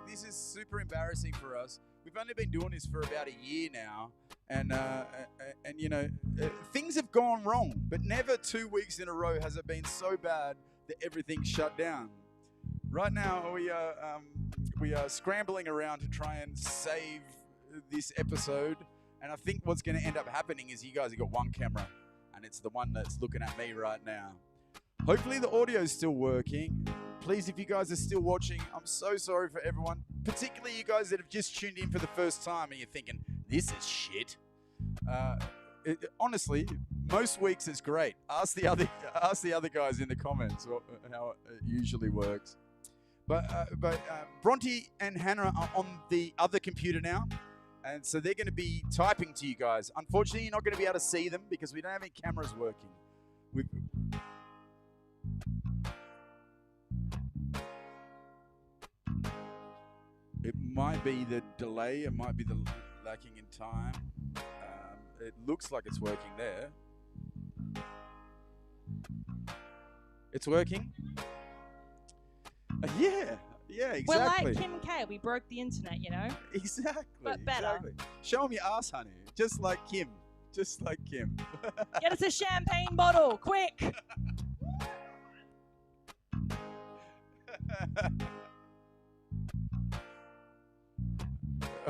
this is super embarrassing for us. We've only been doing this for about a year now, and you know, things have gone wrong, but never 2 weeks in a row has it been so bad that everything's shut down. Right now, we are scrambling around to try and save this episode, and I think what's going to end up happening is you guys have got one camera, and it's the one that's looking at me right now. Hopefully the audio is still working. Please, if you guys are still watching, I'm so sorry for everyone, particularly you guys that have just tuned in for the first time and you're thinking, this is shit. Honestly, most weeks it's great. Ask the other guys in the comments how it usually works. But Bronte and Hannah are on the other computer now, and so they're going to be typing to you guys. Unfortunately, you're not going to be able to see them because we don't have any cameras working. It might be the delay. It might be the lacking in time. It looks like it's working there. It's working? Yeah, exactly. We're like Kim K. We broke the internet, you know? Exactly. But better. Exactly. Show them your ass, honey. Just like Kim. Just like Kim. Get us a champagne bottle, quick!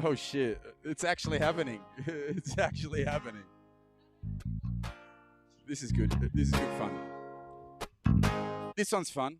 Oh shit, it's actually happening. It's actually happening. This is good. This is good fun. This one's fun.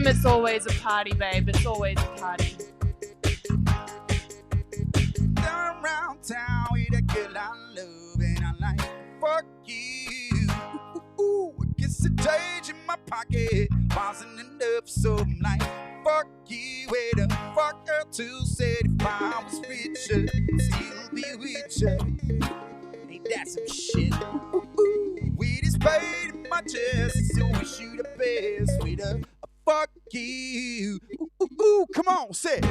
It's always a party, babe. It's always a party. Down around town with a girl I love and I like. Fuck you. Kiss the change in my pocket, bouncing it up, so I'm like, fuck you. Wait a fuck her to say if I was richer, still be with you. Ain't that some shit? With his pain in my chest, so wish you the best with a fuck you. Come on, say it.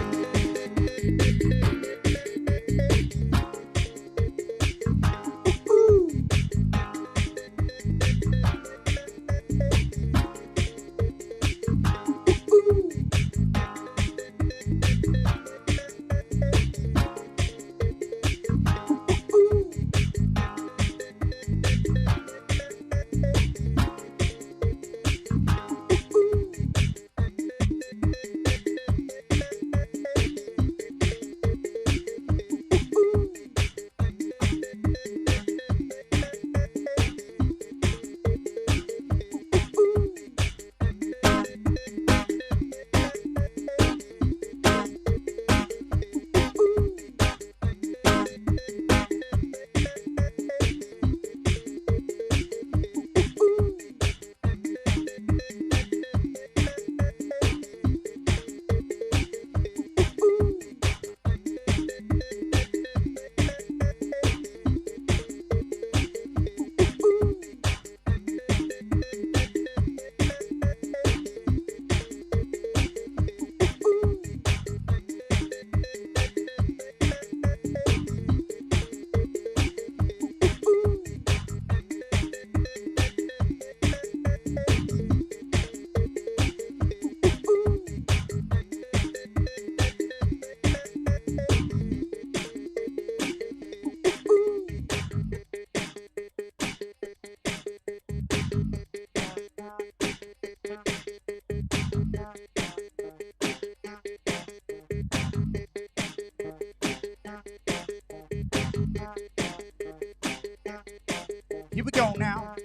Here we go now.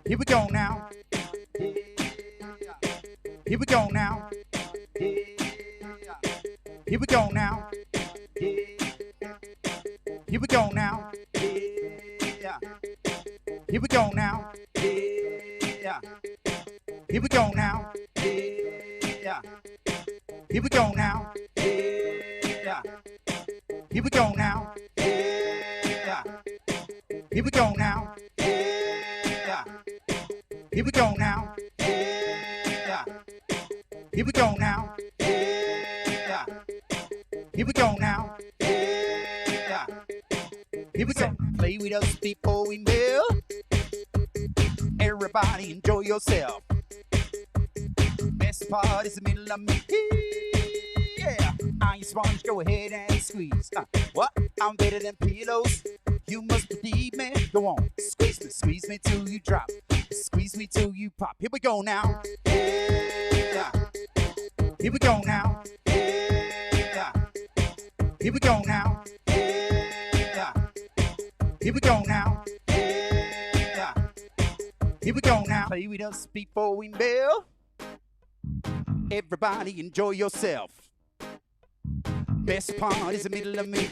Here we go now. Here we go now. Here we go now. Here we go now. Here we go now. Here we go now. Here we go now. Here we go now. Here we go now. Here we go now. Here we go now. Here we go now. Here we go. Play with us before we mail. Everybody enjoy yourself. Best part is the middle of me. Yeah. Iron sponge, go ahead and squeeze. What? I'm better than pillows. You must believe me. Go on. Squeeze me till you drop. Squeeze me till you pop. Here we go now. Yeah. Here we go now. Yeah. Here we go now. Yeah. Here we go now. Yeah. Here we go now. Play with us before we bail. Everybody enjoy yourself. Best part is the middle of me.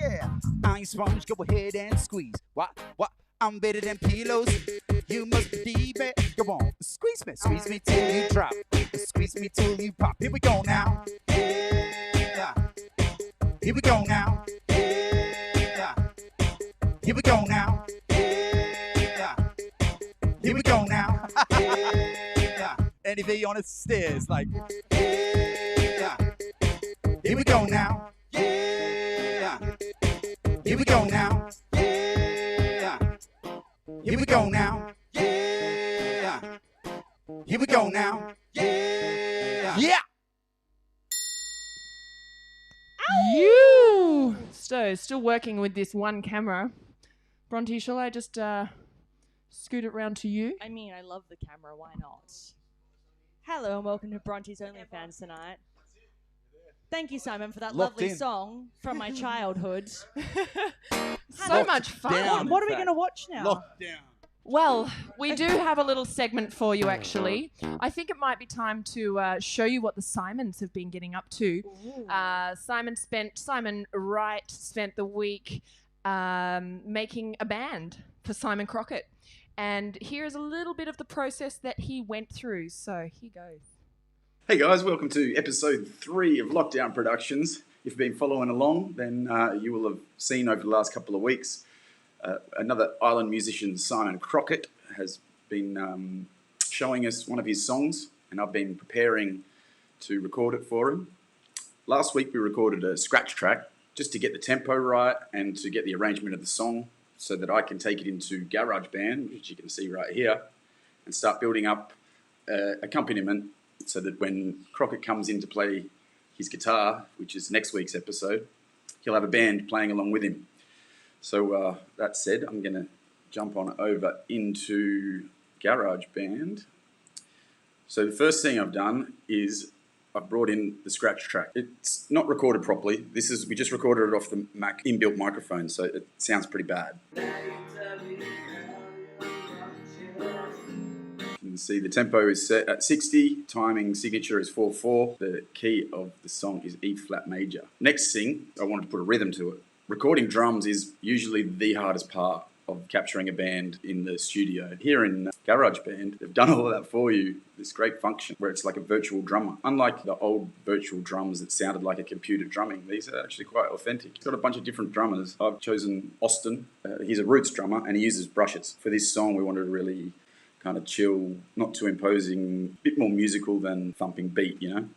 Yeah. Iron sponge, go ahead and squeeze. What? I'm better than pillows. You must believe it. Go on, squeeze me till you drop. Squeeze me till you pop. Here we go now. Yeah. Here we go now. Yeah. Here we go now. Yeah. Here we go now. Yeah. Anything on the stairs, like. Yeah. Here we go now. Yeah. Here we go now. Yeah. Here we go now. Yeah. Here we go now. Yeah. Yeah. You! So, still working with this one camera. Bronte, shall I just scoot it round to you? I mean, I love the camera. Why not? Hello and welcome to Bronte's OnlyFans tonight. Thank you, Simon, for that Locked lovely in. song from my childhood. So much fun. down. What are in we fact. going to watch now? Locked down. Well, we do have a little segment for you, actually. I think it might be time to show you what the Simons have been getting up to. Simon Wright spent the week making a band for Simon Crockett. And here's a little bit of the process that he went through. So here goes. Hey guys, welcome to episode 3 of Lockdown Productions. If you've been following along, then you will have seen over the last couple of weeks another island musician, Simon Crockett, has been showing us one of his songs, and I've been preparing to record it for him. Last week we recorded a scratch track just to get the tempo right and to get the arrangement of the song so that I can take it into GarageBand, which you can see right here, and start building up accompaniment so that when Crockett comes in to play his guitar, which is next week's episode, he'll have a band playing along with him. So that said, I'm going to jump on over into GarageBand. So the first thing I've done is I've brought in the scratch track. It's not recorded properly. We just recorded it off the Mac inbuilt microphone, so it sounds pretty bad. You can see the tempo is set at 60, timing signature is 4/4. The key of the song is E flat major. Next thing, I wanted to put a rhythm to it. Recording drums is usually the hardest part of capturing a band in the studio. Here in GarageBand, they've done all of that for you. This great function where it's like a virtual drummer. Unlike the old virtual drums that sounded like a computer drumming, these are actually quite authentic. It's got a bunch of different drummers. I've chosen Austin. He's a roots drummer and he uses brushes. For this song, we wanted to really kind of chill, not too imposing, a bit more musical than thumping beat, you know.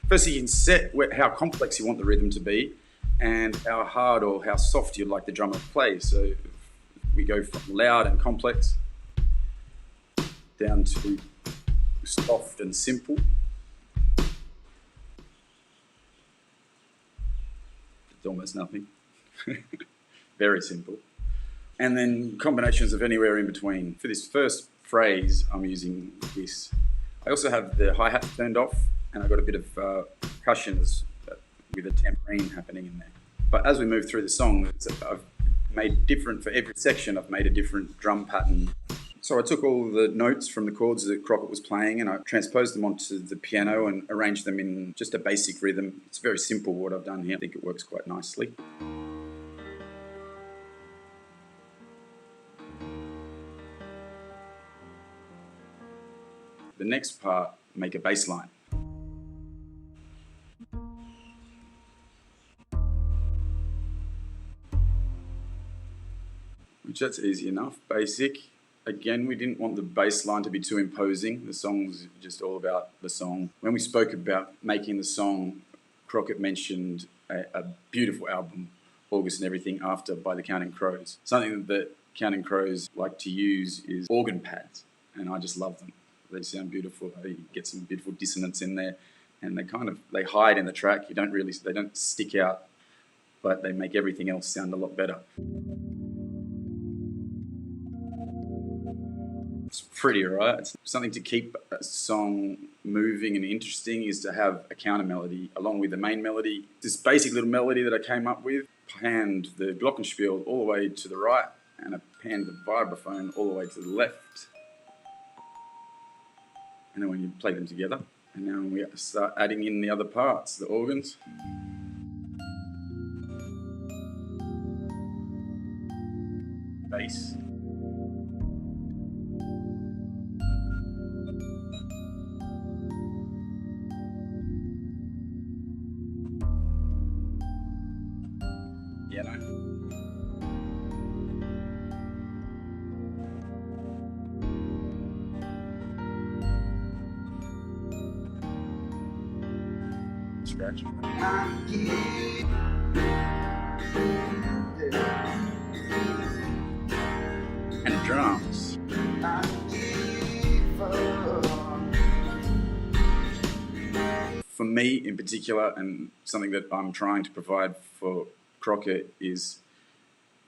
First, you can set how complex you want the rhythm to be and how hard or how soft you'd like the drummer to play. So we go from loud and complex down to soft and simple. It's almost nothing. Very simple. And then combinations of anywhere in between. For this first phrase, I'm using this. I also have the hi-hat turned off, and I've got a bit of percussion with a tambourine happening in there. But as we move through the song, made different for every section. I've made a different drum pattern. So I took all the notes from the chords that Crockett was playing and I transposed them onto the piano and arranged them in just a basic rhythm. It's very simple what I've done here. I think it works quite nicely. The next part, make a bass line. Which that's easy enough, basic. Again, we didn't want the bass line to be too imposing. The song's just all about the song. When we spoke about making the song, Crockett mentioned a beautiful album, August and Everything After by the Counting Crows. Something that Counting Crows like to use is organ pads, and I just love them. They sound beautiful. They get some beautiful dissonance in there, and they hide in the track. They don't stick out, but they make everything else sound a lot better. It's pretty, right? It's something to keep a song moving and interesting is to have a counter melody along with the main melody. This basic little melody that I came up with, panned the glockenspiel all the way to the right and I panned the vibraphone all the way to the left. And then when you play them together, and now we start adding in the other parts, the organs. Bass. Piano. Scratch. And drums. For me in particular, and something that I'm trying to provide for Crockett is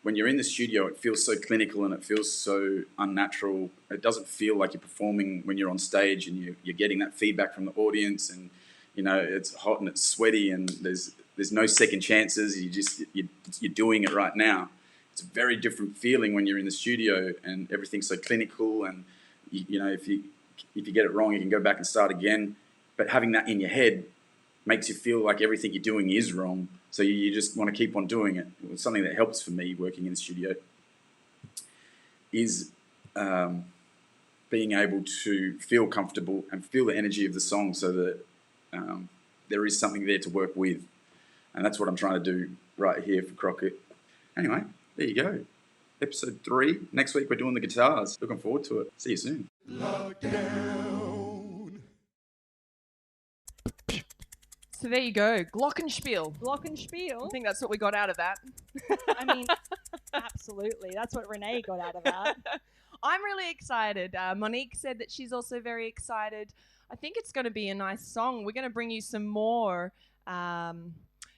when you're in the studio, it feels so clinical and it feels so unnatural. It doesn't feel like you're performing when you're on stage and you're getting that feedback from the audience and you know it's hot and it's sweaty and there's no second chances. You're doing it right now. It's a very different feeling when you're in the studio and everything's so clinical and you know if you get it wrong you can go back and start again. But having that in your head makes you feel like everything you're doing is wrong. So you just want to keep on doing it. It's something that helps for me working in the studio is being able to feel comfortable and feel the energy of the song so that there is something there to work with. And that's what I'm trying to do right here for Crockett. Anyway, there you go. Episode 3. Next week we're doing the guitars. Looking forward to it. See you soon. Lockdown. So there you go, Glockenspiel. I Glockenspiel. think that's what we got out of that. I mean, absolutely. That's what Renee got out of that. I'm really excited. Monique said that she's also very excited. I think it's going to be a nice song. We're going to bring you some more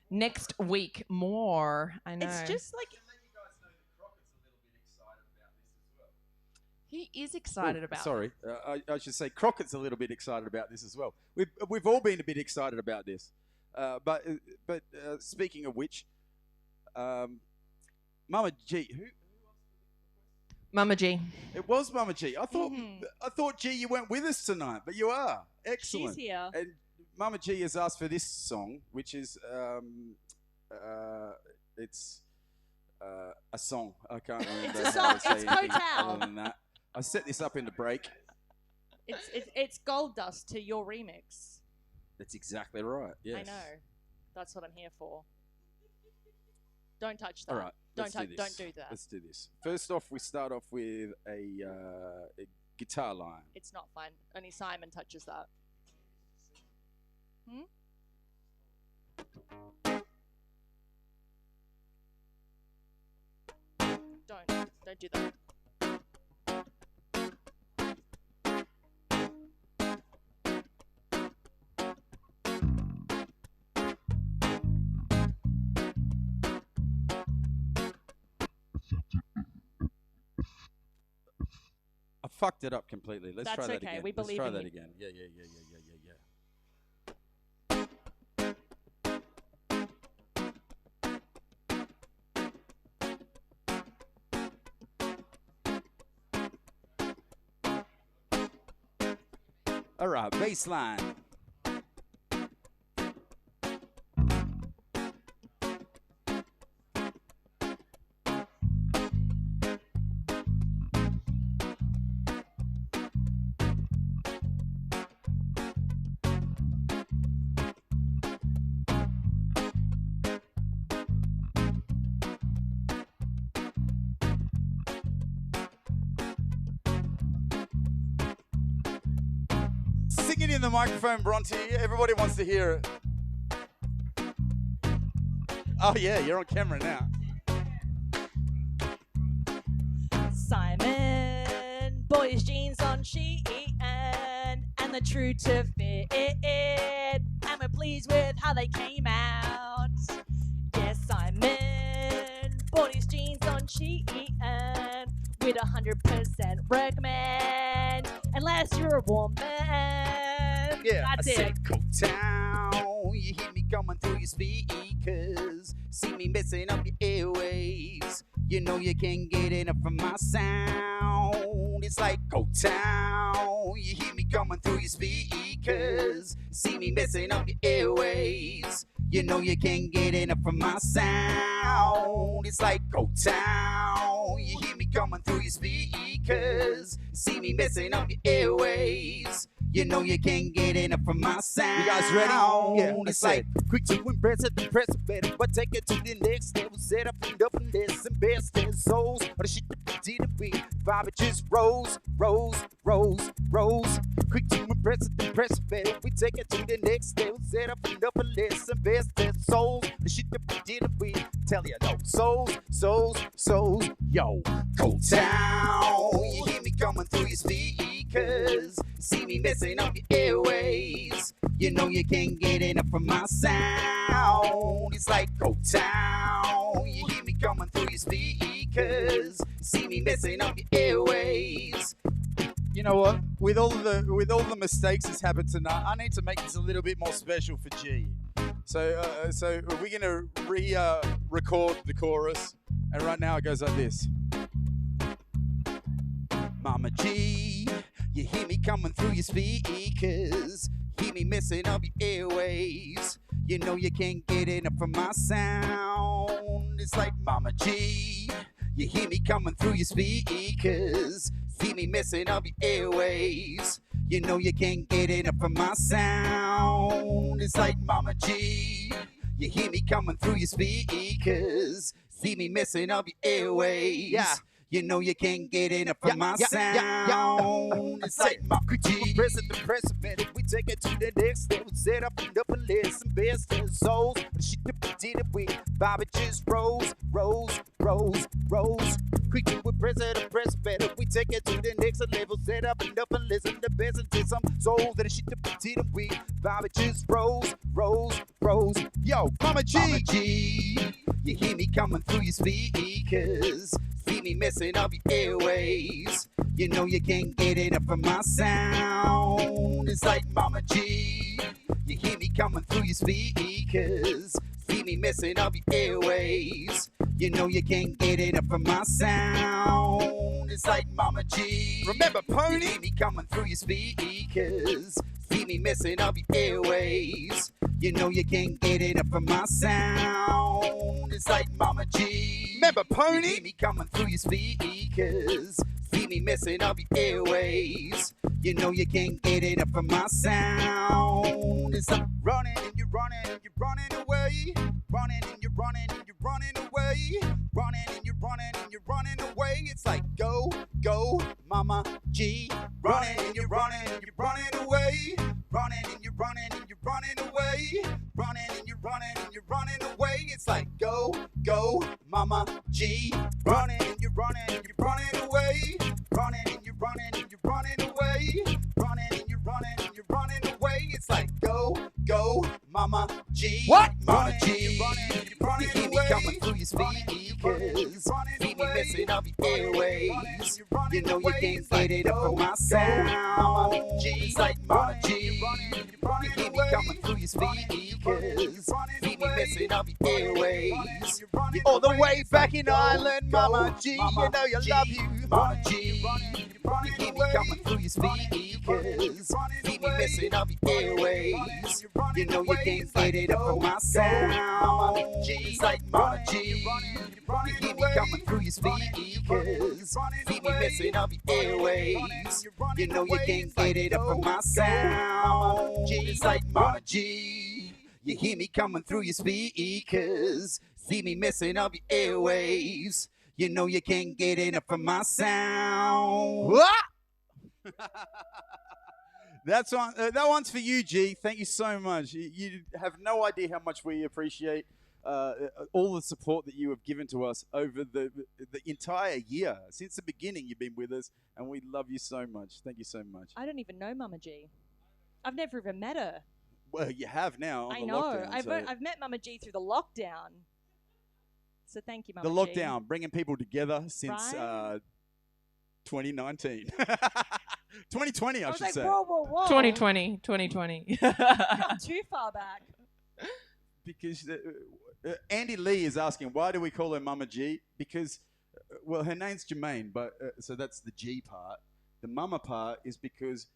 next week. More, I know. It's just like he is excited about. Sorry, I should say Crockett's a little bit excited about this as well. We've all been a bit excited about this. But speaking of which, Mama G, who? Mama G. It was Mama G. I thought G you weren't with us tonight, but you are. Excellent. she's here. And Mama G has asked for this song, which is it's a song. I can't remember. It's a how to song. say It's Koh anything Tao. other than that. I set this up in the break. It's gold dust to your remix. That's exactly right. Yes. I know. That's what I'm here for. Don't touch that. All right. Don't Let's do this. Don't do that. Let's do this. First off, we start off with a guitar line. It's not fun. Only Simon touches that. Don't do that. I fucked it up completely. Let's That's try that okay. again. We believe Let's in try that you. again. Yeah. All right, baseline. Sing it in the microphone, Bronte. Everybody wants to hear it. Oh, yeah, you're on camera now. Simon, boys' jeans on Shein, and the true to fit. And we're pleased with how they came out. Yes, Simon, bought his jeans on Shein with 100% recommend. Unless you're a woman. Yeah, That's I it. said Koh Tao. You hear me coming through your speakers. See me messing up your airwaves. You know you can't get enough from my sound. It's like Koh Tao. You hear me coming through your speakers. See me messing up your airwaves. You know you can't get enough from my sound. It's like Koh Tao. You hear me coming through your speakers. See me messing up your airwaves. You know you can't get enough from my sound. You guys ready? Yeah, It's like quick to impress it, impress it better, but take it to the next level. Set up and up and this and best and souls. Or the shit that we didn't be. Vibe it just rose. Quick to impress it better. We take it to the next level. Set up and up and this and best and souls. The shit that we didn't be. Tell you no souls. Yo, Koh Tao. You hear me coming through your speakers. See me messing up your airways. You know you can't get enough from my sound. It's like Koh Tao. You hear me coming through your speakers. See me messing up your airways. You know what? With all the mistakes that's happened tonight, I need to make this a little bit more special for G. So we're gonna record the chorus, and right now it goes like this. Mama G, you hear me coming through your speakers. Hear me messing up your airwaves. You know you can't get enough from my sound. It's like Mama G, you hear me coming through your speakers. See me messing up your airwaves. You know you can't get enough from my sound. It's like Mama G, you hear me coming through your speakers. See me messing up your airwaves. Yeah. You know you can't get enough from my sound. It's like Mama G. Press it, man. We take it to the next level. Set up and up and listen, best and souls. The shit that we did it with. Bobby just rose. Quick to press it better. We take it to the next level. Set up and listen, the best and did some souls. That the shit that we did it with. Bobby just rose. Yo, Mama G. You hear me coming through your speakers. See me messing up your airwaves. You know you can't get enough from my sound. It's like Mama G. You hear me coming through your speakers. See me messing up your airwaves. You know you can't get enough from my sound. It's like Mama G. Remember, Pony? You hear me coming through your speakers. See me messing up your airwaves. You know you can't get enough from my sound. It's like Mama G. Remember, Pony? You hear me coming through your speakers. See me messing up your airwaves. You know you can't get enough from my sound. It's like running and you're running and you're running away. Running and you're running and you're running away. Running and you're running and you're running away. It's like go, Mama G. Running and you're running and you're running away. Running and you're running and you're running away. Running and you're running and you're running away. It's like go, Mama G. Running and you're running and you're running away. Running and you're running and you're running away. Running and you're running and you're running away. It's like go, Mama G. What? Mama G. You hear me coming through your speakers. See me messing up your airways. You know you can't get it up from my sound. Mama G. It's like Mama G. You hear me coming through your speakers. See me messing up your airways. You're all the way back in Ireland, Mama G. You know you love you, Mama G. You hear me coming through your speakers. Keep me messing up your airways. You know you can't get it up from my sound. Mama G's like Mama G. You hear me coming through your speakers. Keep me messing up your airways. You know you can't get it up from my sound. G's like Mama G. You hear me coming through your speakers. See me messing up your airwaves. You know you can't get it up from my sound. That's on. That one's for you, G. Thank you so much. You have no idea how much we appreciate all the support that you have given to us over the entire year. Since the beginning, you've been with us, and we love you so much. Thank you so much. I don't even know Mama G. I've never even met her. Well, you have now. I know. I've met Mama G through the lockdown. So thank you, Mama The G. lockdown, bringing people together since Right? 2019. 2020, I I was should like, say. whoa. 2020. Not too far back. Because Andy Lee is asking, why do we call her Mama G? Because, well, her name's Jermaine, but so that's the G part. The Mama part is because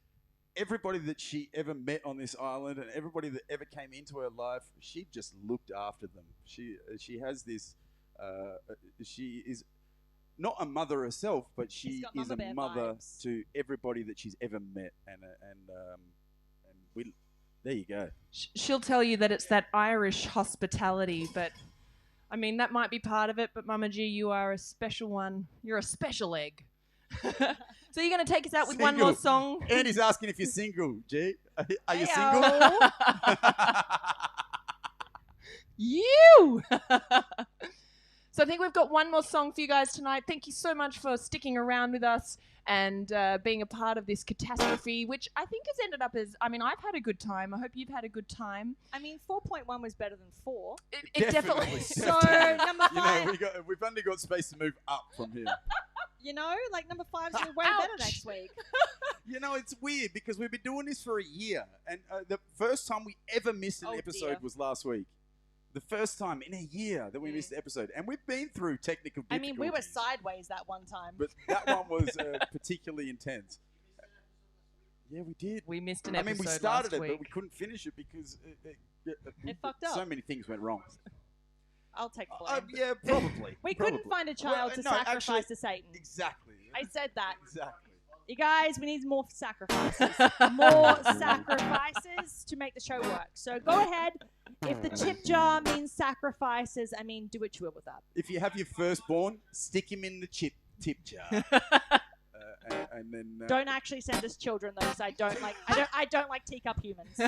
everybody that she ever met on this island and everybody that ever came into her life, she just looked after them. She has this. She is not a mother herself, but she got is Mama a Bear mother vibes. to everybody that she's ever met, and we. There you go. She'll tell you that it's that Irish hospitality, but I mean, that might be part of it, but Mama G, you are a special one. You're a special egg. So you're going to take us out with one more song? Andy's asking if you're single, G. Are you single? You! So I think we've got one more song for you guys tonight. Thank you so much for sticking around with us and being a part of this catastrophe, which I think has ended up as, I mean, I've had a good time. I hope you've had a good time. I mean, 4.1 was better than 4. It definitely. So, number 5, We've only got space to move up from here. like number 5's going to be way better next week. It's weird because we've been doing this for a year, and the first time we ever missed an episode dear. was last week. The first time in a year that we missed an episode, and we've been through technical I difficulties. mean, we were sideways that one time. But that one was particularly intense. Yeah, we did. We missed an episode. I mean, we started last it, week. but we couldn't finish it because It fucked up. So many things went wrong. I'll take the blame. Yeah, probably. We probably. couldn't find a child to no, sacrifice actually, to Satan. Exactly. I said that. Exactly. You guys, we need more sacrifices. More sacrifices to make the show work. So go ahead. If the tip jar means sacrifices, I mean, do what you will with that. If you have your firstborn, stick him in the tip jar. And then Don't actually send us children though, because I don't like teacup humans.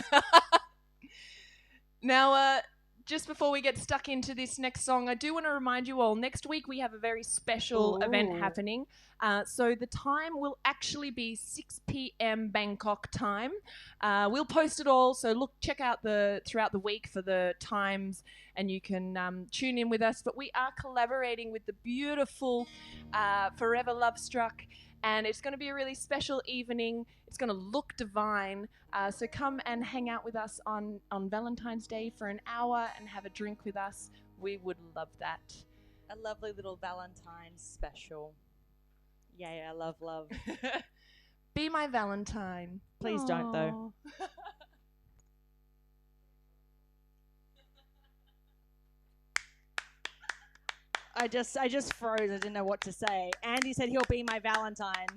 Now, just before we get stuck into this next song, I do want to remind you all, next week we have a very special event happening. So the time will actually be 6 p.m. Bangkok time. We'll post it all, so check out throughout the week for the times, and you can tune in with us. But we are collaborating with the beautiful Forever Love Struck, and it's going to be a really special evening. It's going to look divine. So come and hang out with us on Valentine's Day for an hour and have a drink with us. We would love that. A lovely little Valentine's special. Yeah, love. Be my Valentine. Please don't, though. I just froze. I didn't know what to say. Andy said he'll be my Valentine.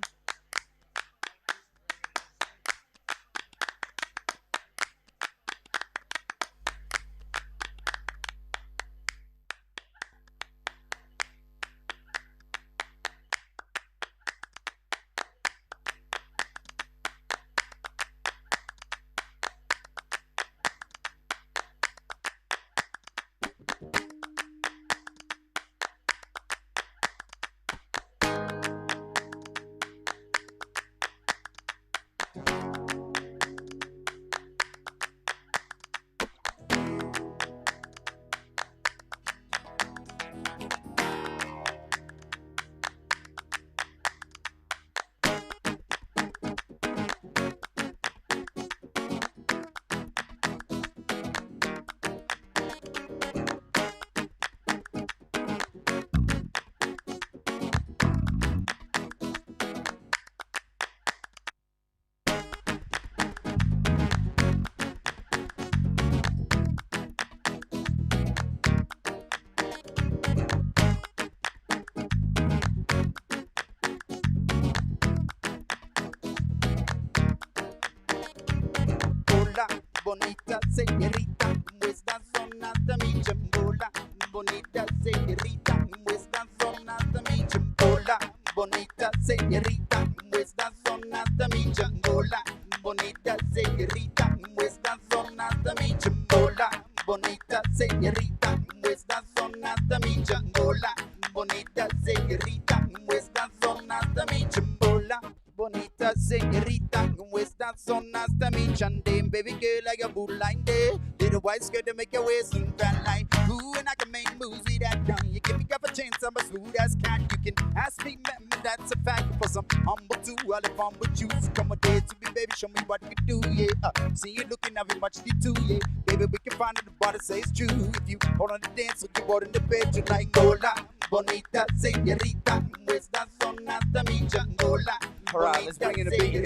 bonita señorita, questa sonatami ciambola, bonita señorita, questa sonatami ciambola, bonita señorita, questa sonatami ciambola, bonita señorita, questa sonatami ciambola, bonita señorita, questa sonatami ciambola, bonita señorita, questa sonatami ciambola, bonita señorita, questa sonatami ciambola, baby girl, I got blinded, little white skirt to make your waist and fat line. Ooh, and I can make moves with that gun. You give me up a chance, I'm a smooth as cat. You can ask me, man, that's a fact. Cause I'm humble too, I'll have fun with you. So come on, day to me, baby, show me what you do, yeah. See you looking at me much too, yeah. Baby, we can find it, the body say it's true. If you hold on the dance, or you out in the bed, you're like, hola, bonita señorita, questa sonatami ciambola. Alright, let's bring in a beat here.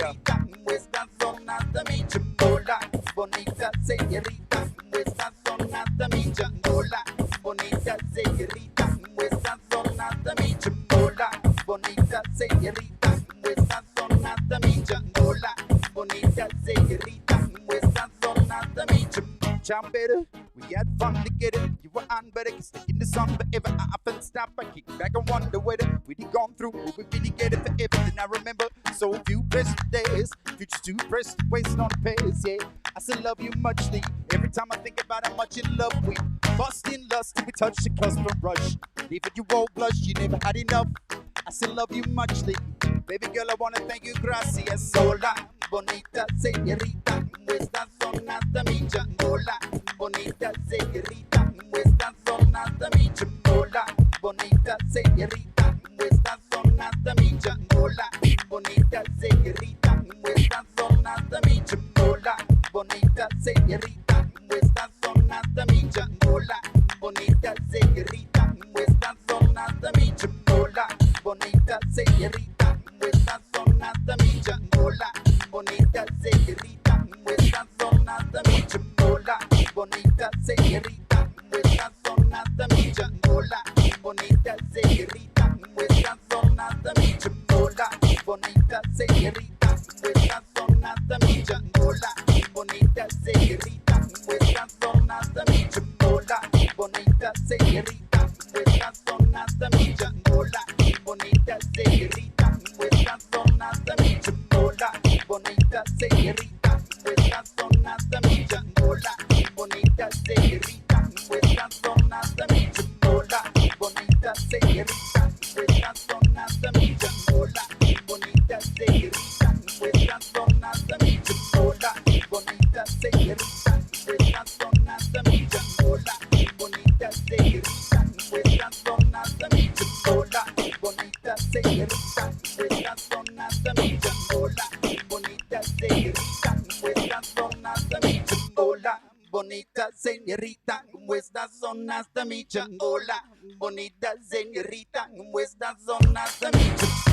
Questa sonatami ciambola, bonita señorita, questa sonatami ciambola, bonita señorita, questa sonatami ciambola, bonita señorita, questa sonatami ciambola, bonita señorita, questa sonatami ciambola. We had fun together, you were on better, stuck in the sun forever. I often stop, I kick back and wonder whether we'd gone through, would we really get it forever? Then I remember so few precious days, futures too precious, wasting on the pace, yeah. I still love you muchly, every time I think about how much in love we bust in lust till we touch the cusp and rush. Even you won't blush, you never had enough. I still love you muchly, baby girl, I wanna thank you, gracias. Hola, bonita señorita, questa sonatami ciambola, bonita señorita, questa sonatami ciambola, bonita señorita, questa sonatami ciambola, bonita señorita, questa sonatami ciambola, bonita señorita, questa sonatami ciambola, bonita señorita, questa sonatami ciambola, bonita señorita, questa sonatami ciambola, bonita señorita, questa sonatami ciambola, bonita señorita, questa sonatami ciambola, bonita señorita, questa sonatami ciambola, bonita señorita, questa sonatami ciambola, bonita señorita, questa sonatami ciambola, bonita señorita, questa sonatami ciambola, bonita señorita, questa sonatami ciambola, bonita señorita, questa sonatami ciambola, bonita señorita, questa sonatami ciambola, bonita señorita, questa sonatami ciambola, bonita señorita, questa sonatami ciambola, bonita señorita, questa sonatami ciambola, bonita señorita, questa sonatami ciambola, bonita señorita, questa sonatami ciambola, bonita señorita, questa sonatami ciambola, bonita señorita, questa sonatami ciambola, bonita señorita, questa sonatami ciambola.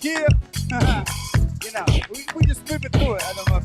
Yeah, you know, we just moving through it. I don't know.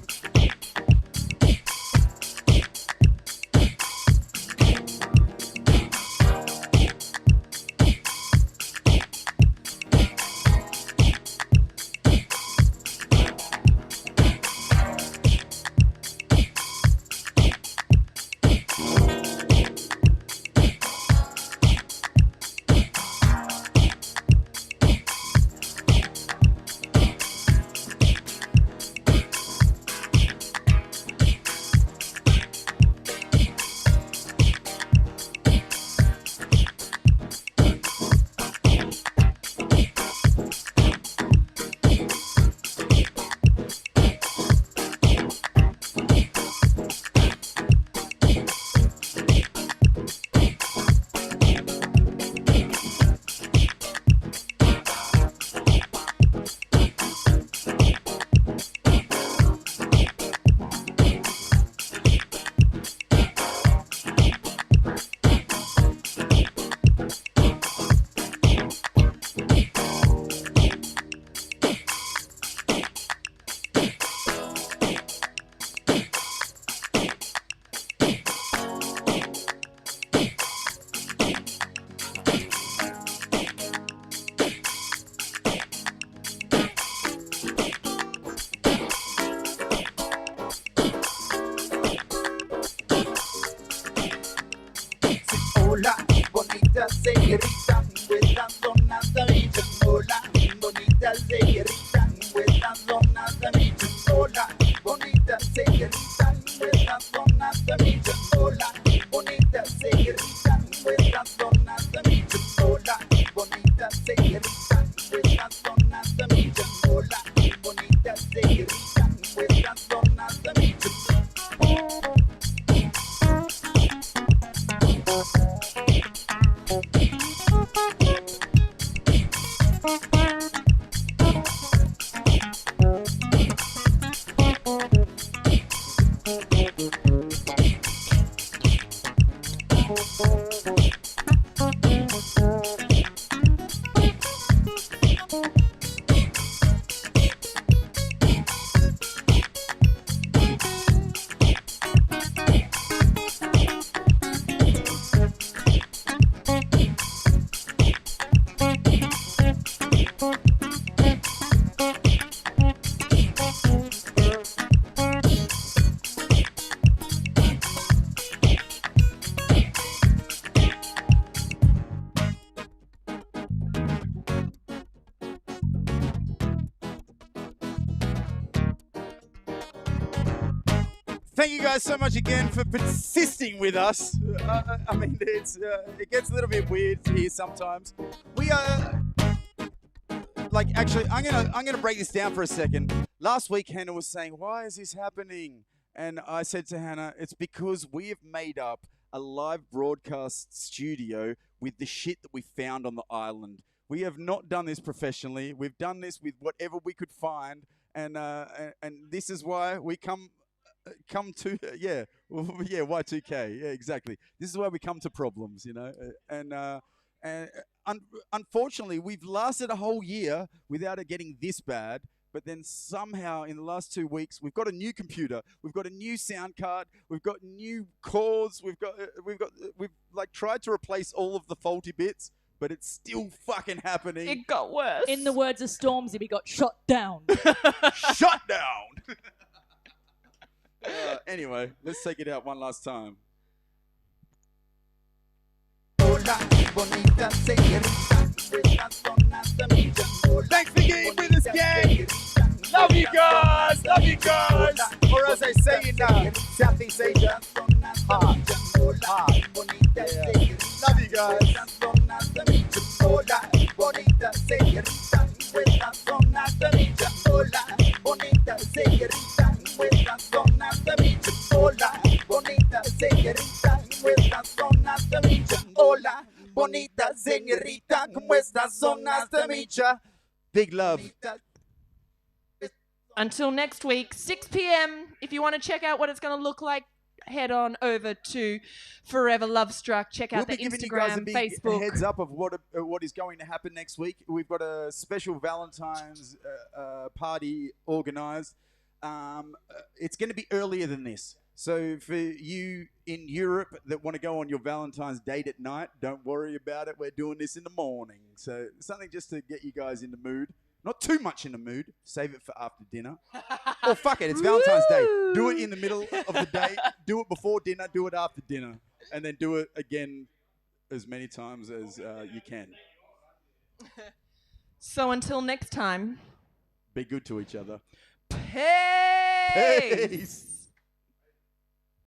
señorita, nuestras zonas de mi chongola. Bonita señorita, nuestras zonas de mi chongola. Bonita señorita, nuestras zonas de mi chongola. Bonita señorita, nuestras zonas de mi chongola. Bonita señorita, nuestras zonas de mi chongola. Bonita señorita, nuestras zonas de mi chongola. Thank you guys so much again for persisting with us. I mean, it gets a little bit weird here sometimes. We are actually, I'm gonna break this down for a second. Last week, Hannah was saying, "Why is this happening?" And I said to Hannah, "It's because we have made up a live broadcast studio with the shit that we found on the island. We have not done this professionally. We've done this with whatever we could find, and this is why we come to Y2K, yeah, exactly. This is why we come to problems, you know, and unfortunately we've lasted a whole year without it getting this bad. But then somehow in the last 2 weeks we've got a new computer, we've got a new sound card, we've got new cords, we've like tried to replace all of the faulty bits, but it's still fucking happening. It got worse. In the words of Stormzy, we got shut down. Shut down. Anyway, let's take it out one last time. Thanks for getting with us, gang. Love you guys. Love you guys. Or as I say in Southeast Asia, hard. Yeah. Love you guys. Bonita señorita, nuestras zonas de mi hola. Bonita señorita, nuestras zonas de mi hola. Bonita señorita, como estas zonas de mi. Big love. Until next week, 6 p.m. If you want to check out what it's going to look like, head on over to Forever Love Struck. Check out the Instagram, Facebook. Heads up of what is going to happen next week. We've got a special Valentine's party organised. It's going to be earlier than this. So for you in Europe that want to go on your Valentine's date at night, don't worry about it. We're doing this in the morning. So something just to get you guys in the mood. Not too much in the mood. Save it for after dinner. Or fuck it, it's Valentine's Day. Do it in the middle of the day. Do it before dinner. Do it after dinner. And then do it again as many times as you can. So until next time. Be good to each other. Peace. Peace.